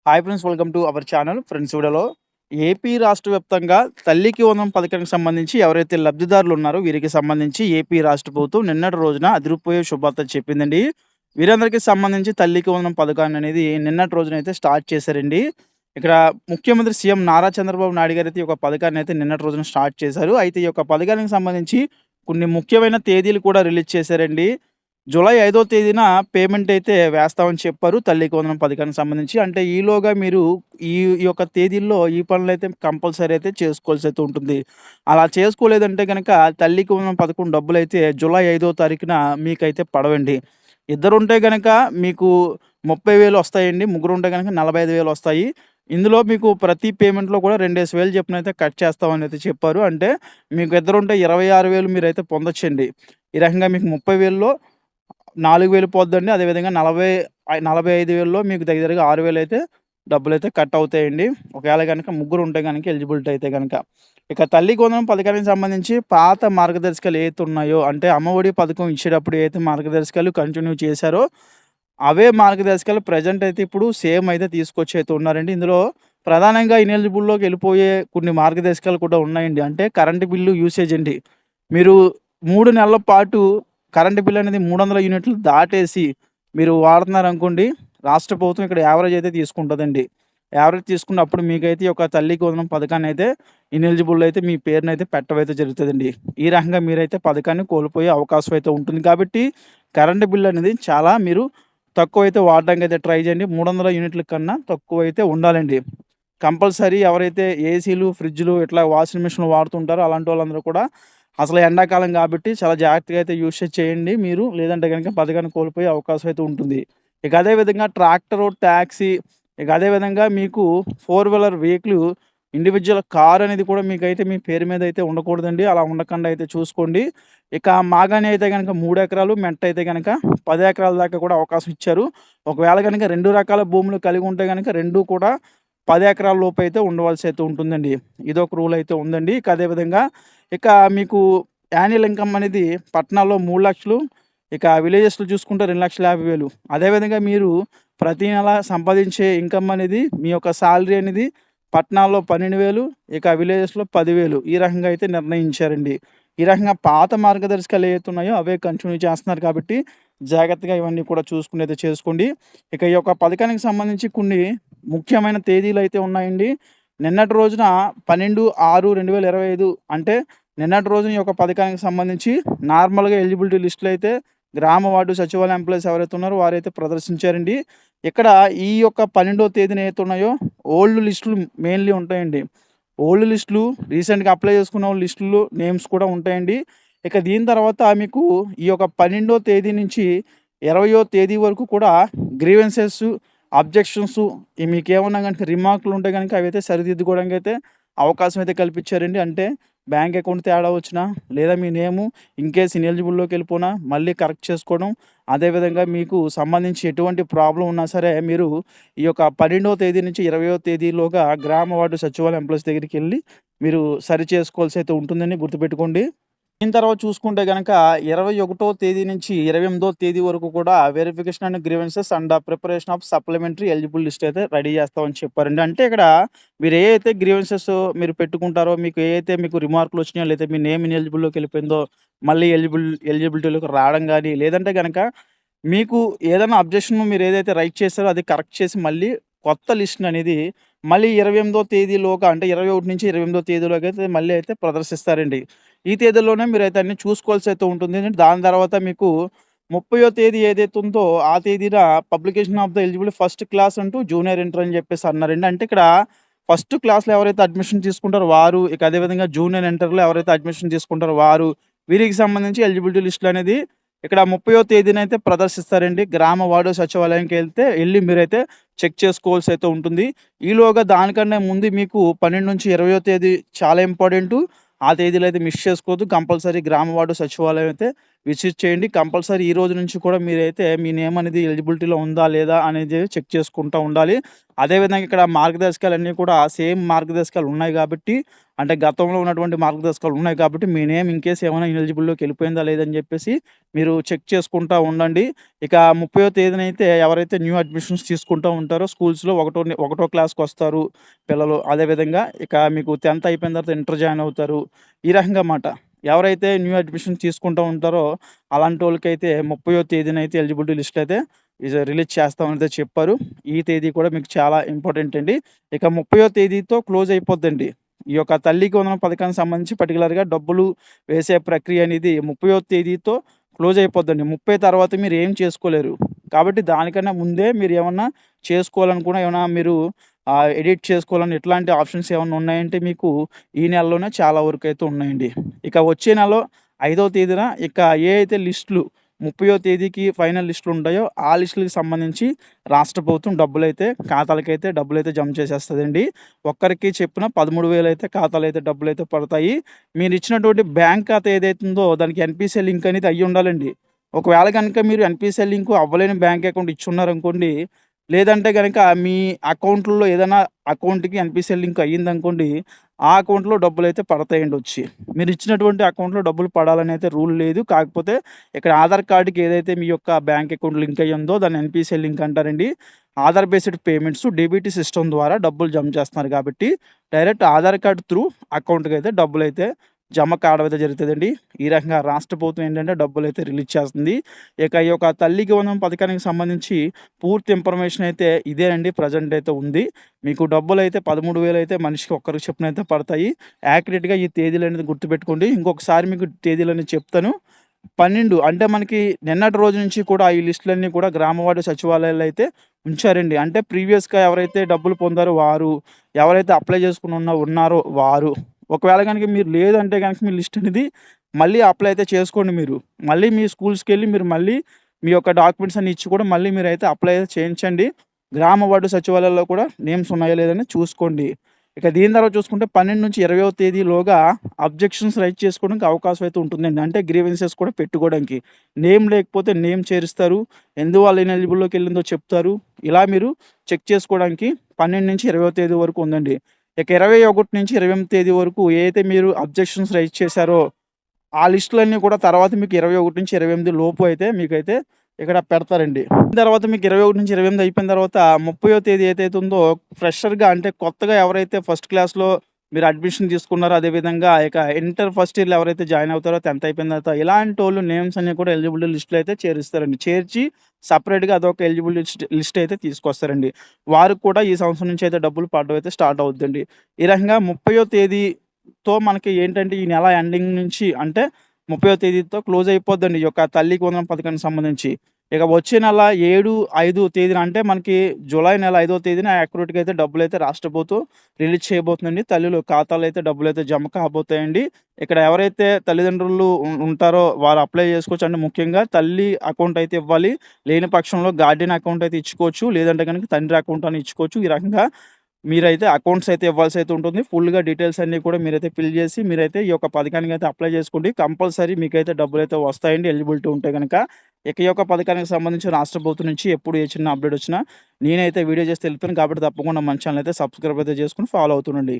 Hi friends, welcome to our channel. Friends, వీడియోలో AP రాష్ట్ర వ్యాప్తంగా తల్లికి వందనం పథకానికి సంబంధించి ఎవరైతే లబ్ధిదారులు ఉన్నారో వీరికి సంబంధించి ఏపీ రాష్ట్ర ప్రభుత్వం నిన్నటి రోజున అదిరిపోయే శుభార్త చెప్పిందండి. వీరందరికీ సంబంధించి తల్లికి వందనం పథకాన్ని అనేది నిన్నటి రోజున అయితే స్టార్ట్ చేశారండి. ఇక్కడ ముఖ్యమంత్రి సీఎం నారా చంద్రబాబు నాయుడు గారు అయితే ఈ యొక్క పథకాన్ని అయితే నిన్నటి రోజున స్టార్ట్ చేశారు. అయితే ఈ యొక్క పథకానికి సంబంధించి కొన్ని ముఖ్యమైన తేదీలు కూడా రిలీజ్ చేశారండి. జూలై 5వ తేదీన పేమెంట్ అయితే వేస్తామని చెప్పారు. తల్లికి వందనం పథకానికి సంబంధించి. అంటే ఈలోగా మీరు ఈ ఈ యొక్క తేదీల్లో ఈ పనులైతే కంపల్సరీ అయితే చేసుకోవాల్సయితే ఉంటుంది. అలా చేసుకోలేదంటే గనక తల్లికి వందనం పథకం డబ్బులైతే జూలై 5వ తారీఖున మీకైతే పడవండి. ఇద్దరుంటే గనక మీకు 30,000 వస్తాయండి. ముగ్గురుంటే గనక 45,000 వస్తాయి. ఇందులో మీకు ప్రతి పేమెంట్‌లో కూడా 2,000 చొప్పునైతే కట్ చేస్తామని అయితే చెప్పారు. అంటే మీకు ఇద్దరుంటే 26,000 మీరైతే పొందొచ్చండి. ఈ రకంగా మీకు 30,000లో 4,000 పోద్దండి. అదేవిధంగా 45,000లో మీకు దగ్గరగా 6,000 అయితే డబ్బులైతే కట్ అవుతాయండి. ఒకవేళ గనక ముగ్గురుంటే గనక ఎలిజిబిలిటీ అయితే గనక. ఇక తల్లికి వందనం పథకానికి సంబంధించి పాత మార్గదర్శకాలు ఏవైతే ఉన్నాయో, అంటే అమ్మఒడి పథకం ఇచ్చేటప్పుడు ఏదైతే మార్గదర్శకాలు కంటిన్యూ చేశారో, అవే మార్గదర్శకాలు ప్రెజెంట్ అయితే ఇప్పుడు సేమ్ అయితే తీసుకొచ్చి అయితే ఉన్నారండి. ఇందులో ప్రధానంగా ఇనెలిజిబుల్‌లోకి వెళ్ళిపోయే కొన్ని మార్గదర్శకాలు కూడా ఉన్నాయండి. అంటే కరెంట్ బిల్లు యూసేజ్ అండి. మీరు 3 నెలల పాటు కరెంట్ బిల్ అనేది 300 యూనిట్లు దాటేసి మీరు వాడుతున్నారనుకోండి, రాష్ట్ర ప్రభుత్వం ఇక్కడ యావరేజ్ అయితే తీసుకుంటదండి. యావరేజ్ తీసుకున్నప్పుడు మీకైతే ఈ యొక్క తల్లికి వందనం పథకాన్నయితే ఇనెలిజిబుల్ అయితే మీ పేరునైతే పెట్టవైతే జరుగుతదండి. ఈ రకంగా మీరైతే పథకాన్ని కోల్పోయే అవకాశం అయితే ఉంటుంది. కాబట్టి కరెంట్ బిల్ అనేది చాలా మీరు తక్కువైతే వాడడానికైతే ట్రై చేయండి. 300 యూనిట్ల కన్నా తక్కువైతే ఉండాలండి. కంపల్సరీ ఎవరైతే ఏసీలు, ఫ్రిడ్జ్‌లు ఇట్లా వాషింగ్ మిషన్‌లు వాడుతుంటారో అలాంటి వాళ్ళందరూ కూడా అసలు ఎండాకాలం కాబట్టి చాలా జాగ్రత్తగా అయితే యూసేజ్ చేయండి మీరు. లేదంటే గనుక పథకాన్ని కోల్పోయే అవకాశం అయితే ఉంటుంది. ఇక అదే విధంగా ట్రాక్టరు, టాక్సీ, ఇక అదే విధంగా మీకు 4 వీలర్ వెహికల్, ఇండివిడ్యువల్ కార్ అనేది కూడా మీకైతే మీ పేరు మీద అయితే ఉండకూడదండి. అలా ఉండకుండా అయితే చూసుకోండి. ఇక మాగాని అయితే గనక 3 ఎకరాలు, మెట్ట అయితే గనక 10 ఎకరాల దాకా కూడా అవకాశం ఇచ్చారు. ఒకవేళ గనక 2 రకాల భూములు కలిగి ఉంటే గనక 2 కూడా 10 ఎకరాల లోపు అయితే ఉండవలసి అయితే ఉంటుందండి. ఇదొక రూల్ అయితే ఉందండి. ఇక అదే విధంగా ఇక మీకు యాన్యువల్ ఇన్‌కమ్ అనేది పట్టణాల్లో 3,00,000, ఇక విలేజెస్‌లో చూసుకుంటే 2,50,000. అదేవిధంగా మీరు ప్రతి నెల సంపాదించే ఇన్‌కమ్ అనేది మీ యొక్క సాలరీ అనేది పట్టణాల్లో 12,000, ఇక విలేజెస్‌లో 10,000 ఈ రకంగా అయితే నిర్ణయించారండి. ఈ రకంగా పాత మార్గదర్శకాలు ఏవైతే ఉన్నాయో అవే కంటిన్యూ చేస్తున్నారు కాబట్టి జాగ్రత్తగా ఇవన్నీ కూడా చూసుకొని అయితే చేసుకోండి. ఇక ఈ యొక్క పథకానికి సంబంధించి కొన్ని ముఖ్యమైన తేదీలైతే ఉన్నాయండి. నిన్నటి రోజున 12/6/2025 అంటే నిన్నటి రోజున ఈ యొక్క పథకానికి సంబంధించి నార్మల్‌గా ఎలిజిబిలిటీ లిస్టులో అయితే గ్రామ వార్డు సచివాలయ ఎంప్లాయీస్ ఎవరైతే ఉన్నారో వారైతే ప్రదర్శించారండి. ఇక్కడ ఈ యొక్క 12వ తేదీన ఏవైతే ఉన్నాయో ఓల్డ్ లిస్టులు మెయిన్‌లీ ఉంటాయండి. ఓల్డ్ లిస్టులు, రీసెంట్‌గా అప్లై చేసుకున్న వాళ్ళ లిస్టులు నేమ్స్ కూడా ఉంటాయండి. ఇక దీని తర్వాత మీకు ఈ యొక్క 12వ తేదీ నుంచి 20వ తేదీ వరకు కూడా గ్రీవెన్సెస్, అబ్జెక్షన్స్, మీకేమన్నా గనుక రిమార్కులు ఉంటే గనుక అవైతే సరిదిద్దుకోవడానికైతే అవకాశం అయితే కల్పించారండి. అంటే బ్యాంక్ అకౌంట్ తేడా వచ్చినా, లేదా మీ నేము ఇన్‌కేస్ ఇనెలిజిబుల్‌లోకి వెళ్ళిపోయినా మళ్ళీ కరెక్ట్ చేసుకోవడం. అదేవిధంగా మీకు సంబంధించి ఎటువంటి ప్రాబ్లమ్ ఉన్నా సరే మీరు ఈ యొక్క 12వ తేదీ నుంచి 20వ తేదీలోగా గ్రామ వార్డు సచివాలయం ఎంప్లాయీస్ దగ్గరికెళ్ళి మీరు సరి చేసుకోవాల్సి అయితే ఉంటుందని గుర్తుపెట్టుకోండి. దీని తర్వాత చూసుకుంటే గనక 21వ తేదీ నుంచి 28వ తేదీ వరకు కూడా verification and grievances and preparation of supplementary eligible list అయితే రెడీ చేస్తామని చెప్పారండి. అంటే ఇక్కడ మీరు ఏ అయితే గ్రీవెన్సెస్ మీరు పెట్టుకుంటారో, మీకు ఏ అయితే మీకు రిమార్కులు వచ్చినాయో, లేదా మీ నేమ్ ఇనెలిజిబుల్‌లోకి వెళ్ళిపోయిందో మళ్ళీ ఎలిజిబిలిటీలోకి రావడం గానీ, లేదంటే గనక మీకు ఏదైనా అబ్జెక్షన్ మీరు ఏదైతే రైట్ చేశారో అది కరెక్ట్ చేసి మళ్ళీ కొత్త లిస్ట్‌ని అనేది మళ్ళీ 28వ తేదీలోగా, అంటే 21 నుంచి 28వ తేదీలోకి అయితే మళ్ళీ అయితే ప్రదర్శిస్తారండి. ఈ తేదీల్లోనే మీరైతే అన్నీ చూసుకోవాల్సి అయితే ఉంటుంది. దాని తర్వాత మీకు 30వ తేదీ ఏదైతే ఉందో ఆ తేదీన publication of the eligible first class అంటూ జూనియర్ ఇంటర్ అని చెప్పేసి అన్నారండి. అంటే ఇక్కడ ఫస్ట్ క్లాస్‌లో ఎవరైతే అడ్మిషన్ తీసుకుంటారో వారు, ఇక అదే విధంగా జూనియర్ ఇంటర్‌లో ఎవరైతే అడ్మిషన్ తీసుకుంటారో వారు, వీరికి సంబంధించి ఎలిజిబిలిటీ లిస్టులు అనేది ఇక్కడ 30వ తేదీనైతే ప్రదర్శిస్తారండి. గ్రామ వార్డు సచివాలయానికి ఎళ్లి మీరైతే చెక్ చేసుకోవాల్సి అయితే ఉంటుంది. ఈలోగా దానికన్నా ముందు మీకు 12 నుంచి 20వ తేదీ చాలా ఇంపార్టెంటు. ఆ తేదీలో అయితే మిస్ చేసుకోవద్దు. కంపల్సరీ గ్రామ వార్డు సచివాలయం అయితే విజిట్ చేయండి. కంపల్సరీ ఈ రోజు నుంచి కూడా మీరైతే మీ నేమ్ అనేది ఎలిజిబిలిటీలో ఉందా? లేదా? అనేది చెక్ చేసుకుంటా ఉండాలి. అదేవిధంగా ఇక్కడ మార్గదర్శకాలన్నీ కూడా సేమ్ మార్గదర్శకాలు ఉన్నాయి గాబట్టి, అంటే గతంలో ఉన్నటువంటి మార్గదర్శకాలు ఉన్నాయి కాబట్టి, మీ నేమ్ ఇన్‌కేస్ ఏమైనా ఇనెలిజిబుల్‌లోకి వెళ్ళిపోయిందా? లేదని చెప్పేసి మీరు చెక్ చేసుకుంటా ఉండండి. ఇక 30వ తేదీనైతే ఎవరైతే న్యూ అడ్మిషన్స్ తీసుకుంటా ఉంటారో స్కూల్స్‌లో ఒకటో క్లాస్‌కొస్తారు పిల్లలు. అదేవిధంగా ఇక మీకు 10థ్ అయిపోయిన తర్వాత ఇంటర్ జాయిన్ అవుతారు. ఈ రకంగా మాట. ఎవరైతే న్యూ అడ్మిషన్ తీసుకుంటా ఉంటారో అలాంటోళ్ళకైతే 30వ తేదీనైతే ఎలిజిబిలిటీ లిస్ట్ అయితే రిలీజ్ చేస్తామనైతే చెప్పారు. ఈ తేదీ కూడా మీకు చాలా ఇంపార్టెంట్ అండి. ఇక 30వ తేదీతో క్లోజ్ అయిపోద్దండి. ఈ యొక్క తల్లికి వందనం పథకానికి సంబంధించి పర్టిక్యులర్‌గా డబ్బులు వేసే ప్రక్రియ అనేది 30వ తేదీతో క్లోజ్ అయిపోద్దండి. 30 తర్వాత మీరు ఏం చేసుకోలేరు. కాబట్టి దానికన్నా ముందే మీరు ఏమన్నా చేసుకోవాలనుకున్న ఏమన్నా మీరు ఎడిట్ చేసుకోవాలని ఇట్లాంటి ఆప్షన్స్ ఏమన్నా ఉన్నాయంటే మీకు ఈ నెలలోనే చాలా వరకైతే ఉన్నాయండి. ఇక వచ్చే నెలలో 5వ తేదీన ఇక ఏ అయితే లిస్టులు 30వ తేదీకి ఫైనల్ లిస్టులు ఉంటాయో ఆ లిస్టులకి సంబంధించి రాష్ట్ర ప్రభుత్వం ఖాతాలకైతే డబ్బులైతే జమ చేసేస్తదండి. ఒక్కరికి చొప్పున 13,000 అయితే ఖాతాలైతే డబ్బులైతే పడతాయి. మీరిచ్చినటువంటి బ్యాంక్ ఖాతా ఏదైతే ఉందో దానికి ఎన్‌పీసీ లింక్ అనేది అయ్యుండాలండి. ఒకవేళ గనుక మీరు ఎన్‌పీసీ లింక్ అవ్వలేని బ్యాంక్ అకౌంట్ ఇచ్చున్నారనుకోండి, లేదంటే గనక మీ అకౌంట్‌లలో ఏదైనా అకౌంట్‌కి ఎన్‌పీసీ లింక్ అయ్యిందనుకోండి, ఆ అకౌంట్‌లో డబ్బులైతే పడతాయండి వచ్చి. మీరిచ్చినటువంటి అకౌంట్‌లో డబ్బులు పడాలని అయితే రూల్ లేదు. కాకపోతే ఇక్కడ ఆధార్ కార్డ్‌కి ఏదైతే మీ యొక్క బ్యాంక్ అకౌంట్ లింక్ అయ్యుందో దాన్ని ఎన్‌పీసీ లింక్ అంటారండి. Aadhaar based payments DBT system ద్వారా డబ్బులు జమ చేస్తున్నారు కాబట్టి, డైరెక్ట్ ఆధార్ కార్డ్ త్రూ అకౌంట్‌కైతే డబ్బులైతే జమ కావడం అయితే జరుగుతదండి. ఈ రకంగా రాష్ట్ర ప్రభుత్వం ఏంటంటే డబ్బులైతే రిలీజ్ చేస్తుంది. ఇక ఈ యొక్క తల్లికి వందనం పథకానికి సంబంధించి పూర్తి ఇన్ఫర్మేషన్ అయితే ఇదేనండి ప్రెజెంట్ అయితే ఉంది. మీకు డబ్బులైతే 13,000 అయితే మనిషికి ఒక్కరికి చొప్పున అయితే పడతాయి. యాక్యురేట్‌గా ఈ తేదీలనేది గుర్తుపెట్టుకోండి. ఇంకొకసారి మీకు తేదీలనేది చెప్తాను. 12 అంటే మనకి నిన్నటి రోజు నుంచి కూడా ఈ లిస్టులన్నీ కూడా గ్రామ వార్డు సచివాలయాల్లో అయితే ఉంచారండి. అంటే ప్రీవియస్‌గా ఎవరైతే డబ్బులు పొందారో వారు, ఎవరైతే అప్లై చేసుకొని ఉన్నారో వారు. ఒకవేళ గనుక మీరు లేదంటే గనుక మీ లిస్ట్ అనేది మళ్ళీ అప్లై అయితే చేసుకోండి మీరు. మళ్ళీ మీ స్కూల్స్‌కెళ్ళి మీరు మళ్ళీ మీ యొక్క డాక్యుమెంట్స్ అన్ని ఇచ్చి కూడా మళ్ళీ మీరైతే అప్లై అయితే చేయించండి. గ్రామ వార్డు సచివాలయాల్లో కూడా నేమ్స్ ఉన్నాయో లేదని చూసుకోండి. ఇక దీని తర్వాత చూసుకుంటే 12-20వ తేదీలోగా అబ్జెక్షన్స్ రైజ్ చేసుకోవడానికి అవకాశం అయితే ఉంటుందండి. అంటే గ్రీవెన్సెస్ కూడా పెట్టుకోవడానికి. నేమ్ లేకపోతే నేమ్ చేరుస్తారు. ఎందువల్ల ఇనెలిజిబుల్‌లోకి వెళ్ళిందో చెప్తారు. ఇలా మీరు చెక్ చేసుకోవడానికి 12-20వ తేదీ వరకు ఉందండి. ఇక 21-28 తేదీ వరకు ఏదైతే మీరు అబ్జెక్షన్స్ రైజ్ చేశారో ఆ లిస్టులన్నీ కూడా తర్వాత మీకు 21-28 లోపు అయితే మీకైతే ఇక్కడ పెడతారండి. తర్వాత మీకు 21-28 అయిపోయిన తర్వాత 30వ తేదీ ఏదైతే ఉందో ఫ్రెషర్‌గా అంటే కొత్తగా ఎవరైతే ఫస్ట్ క్లాస్‌లో మీరు అడ్మిషన్ తీసుకున్నారో అదేవిధంగా ఇక ఇంటర్ ఫస్ట్ ఇయర్‌లో ఎవరైతే జాయిన్ అవుతారో 10థ్ అయిపోయిన తర్వాత ఇలాంటోళ్ళు నేమ్స్ అన్నీ కూడా ఎలిజిబిలిటీ లిస్ట్‌లో అయితే చేరుస్తారండి. చేర్చి సెపరేట్‌గా అదొక ఎలిజిబిలిటీ లిస్ట్ అయితే తీసుకొస్తారండి. వారికి కూడా ఈ సంవత్సరం నుంచి అయితే డబ్బులు పడడం అయితే స్టార్ట్ అవుద్దండి. ఈ రకంగా 30వ తేదీతో మనకి ఏంటంటే ఈ నెల ఎండింగ్ నుంచి అంటే 30వ తేదీతో క్లోజ్ అయిపోద్దండి ఈ యొక్క తల్లికి వందనం పథకానికి సంబంధించి. ఇక వచ్చే నెల 5 తేదీన అంటే మనకి జూలై నెల 5వ తేదీన యాక్యురేట్‌గా అయితే డబ్బులైతే రాష్ట్ర ప్రభుత్వం రిలీజ్ చేయబోతుందండి. తల్లుల ఖాతాలో అయితే డబ్బులైతే జమ కాబోతాయండి. ఇక్కడ ఎవరైతే తల్లిదండ్రులు ఉంటారో వారు అప్లై చేసుకోవచ్చు. అంటే ముఖ్యంగా తల్లి అకౌంట్ అయితే ఇవ్వాలి. లేని పక్షంలో గార్డియన్ అకౌంట్ అయితే ఇచ్చుకోవచ్చు. లేదంటే గనుక తండ్రి అకౌంట్ అని ఇచ్చుకోవచ్చు. ఈ రకంగా మీరైతే అకౌంట్స్ అయితే ఇవ్వాల్సి అయితే ఉంటుంది. ఫుల్‌గా డీటెయిల్స్ అన్నీ కూడా మీరైతే ఫిల్ చేసి మీరైతే ఈ యొక్క పథకానికి అయితే అప్లై చేసుకోండి. కంపల్సరీ మీకైతే డబ్బులైతే వస్తాయండి ఎలిజిబిలిటీ ఉంటే గనక. ఇక ఈ యొక్క పథకానికి సంబంధించి రాష్ట్ర ప్రభుత్వం నుంచి ఎప్పుడు ఏ చిన్న అప్డేట్ వచ్చినా నేనైతే వీడియో చేసి తెలుపుతాను. కాబట్టి తప్పకుండా మన ఛానెల్ అయితే సబ్స్క్రైబ్ అయితే చేసుకొని ఫాలో అవుతుండండి.